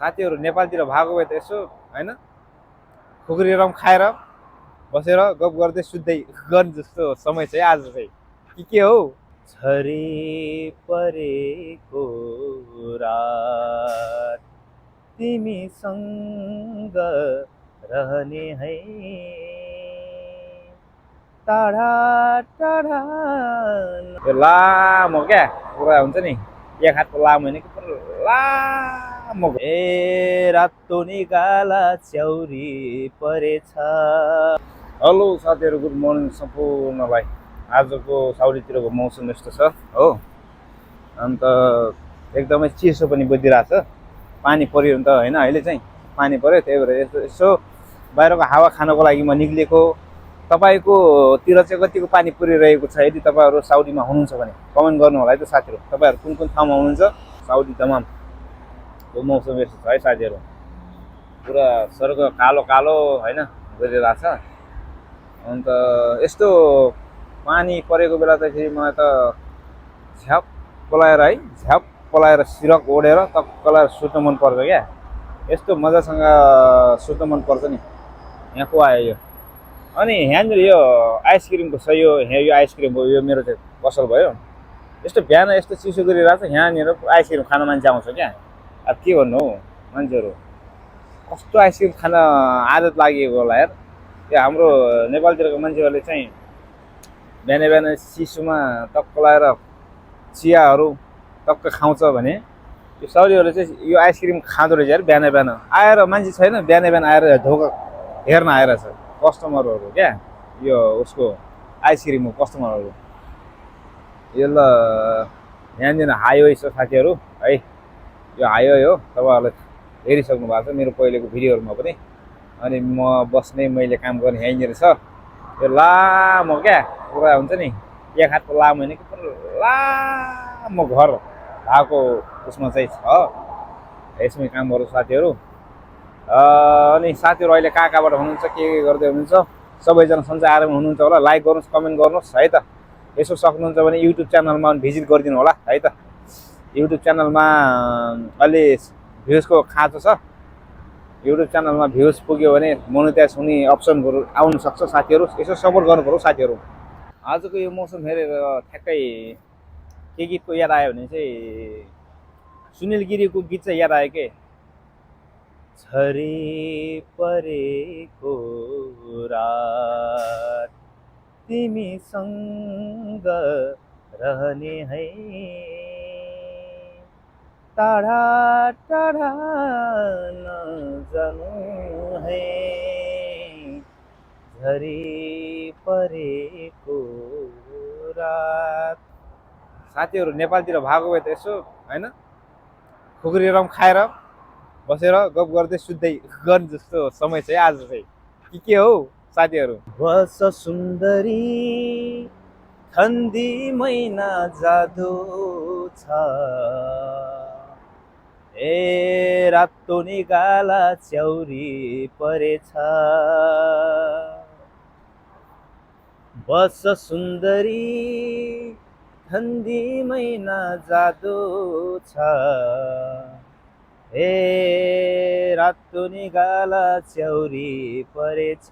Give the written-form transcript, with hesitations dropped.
साथीहरू नेपालतिर भएको भए त यसो होइन खुकुरी रम खाएर बसेर गफ गर्दै सुत्दै गर्ने जस्तो समय छ है आज चाहिँ के हो झरी परेको रात तिमीसँग रहने है टाढा टाढा यो लामो क्या पुरा हुन्छ नि एक हातको लामो होइन कि पुरा लामो ए रातो निगाला च्याउरी परेछ हेलो साथीहरू गुड मर्निङ सम्पूर्णलाई आजको साउदीतिरको मौसम यस्तो छ हो अन्त एकदमै चिसो पनि बजिरहेछ पानी पर्यो नि त होइन अहिले चाहिँ पानी पर्यो त्यही भएर यसो बाहिरको हावा खानको लागि म निक्लिएको तपाईँको तिर चाहिँ कतिको पानी परिरहेको छ यदि तपाईँहरू साउदीमा हुनुहुन्छ भने कमेन्ट गर्नु होला है त साथीहरू तपाईँहरू कुन कुन ठाउँमा हुनुहुन्छ साउदी तमामको मौसम यस्तो छ है साथीहरू पुरा स्वर्ग कालो कालो होइन गरिरहेछ अन्त यस्तो पानी परेको बेला त फेरि मलाई त झ्याप पलाएर है झ्याप पलाएर सिरक ओढेर टक्क लाएर सुत्न मन पर्छ क्या यस्तो मजासँग सुत्न मन पर्छ नि यहाँ को आयो यो अनि यहाँनिर यो आइसक्रिमको छ यो आइसक्रिम हो यो मेरो चाहिँ पसल भयो यस्तो बिहान यस्तो चिसो गरिरहेको छ यहाँनिर आइसक्रिम खान मान्छे आउँछ क्या अब के भन्नु हौ मान्छेहरू कस्तो आइसक्रिम खान आदत लागेको होला यार त्यो हाम्रो नेपालतिरको मान्छेहरूले चाहिँ बिहान बिहान चिसोमा टक्क लाएर चियाहरू टक्क खाउँछ भने यो साउदीहरूले चाहिँ यो आइसक्रिम खाँदो रहेछ यार बिहान बिहान आएर मान्छे छैन बिहान बिहान आएर ढोका हेर्न आएर छ कस्टमरहरू क्या यो उसको आइसक्रिमको कस्टमरहरू यो ल यहाँनिर हाइवे छ साथीहरू है यो हाइवे हो तपाईँहरूले हेरिसक्नु भएको छ मेरो पहिलेको भिडियोहरूमा पनि अनि म बस्ने मैले काम गर्ने यहीँनिर छ यो लामो क्या पुरा हुन्छ नि एक हातको लामो होइन कि पुरा लामो घर भएको उसमा चाहिँ छ यसमै काम गर्छु साथीहरू अनि साथीहरू अहिले कहाँ कहाँबाट हुनुहुन्छ के गर्दै हुनुहुन्छ सबैजना सन्चै आराममा हुनुहुन्छ होला लाइक गर्नुहोस् कमेन्ट गर्नुहोस् है त यसो सक्नुहुन्छ भने युट्युब च्यानलमा भिजिट गरिदिनु होला है त युट्युब च्यानलमा अलि भ्युजको खाँचो छ युट्युब च्यानलमा भ्युज पुग्यो भने मोनेटाइज हुने अप्सनहरू आउन सक्छ साथीहरू यसो सपोर्ट गर्नु पर्यो साथीहरू आजको यो मौसम हेरेर ठ्याक्कै के गीतको याद आयो भने चाहिँ सुनिल गिरीको गीत चाहिँ याद आयो के झरी परेको रात तिमीसँग रहने है टाढा टाढा नजानु है झरी परेको रात साथीहरू नेपालतिर भएको भए त यसो होइन खुकुरी रम खाएर बसेर गफ गर्दै सुत्दै गर्ने जस्तो समय छ है आज चाहिँ के हो साथीहरू बस सुन्दरी ठन्डी महिना जादु छ ए रातो निगाला च्याउरी परेछ बस सुन्दरी ठन्डी महिना जादु छ ए रातो निगाला च्याउरी परेछ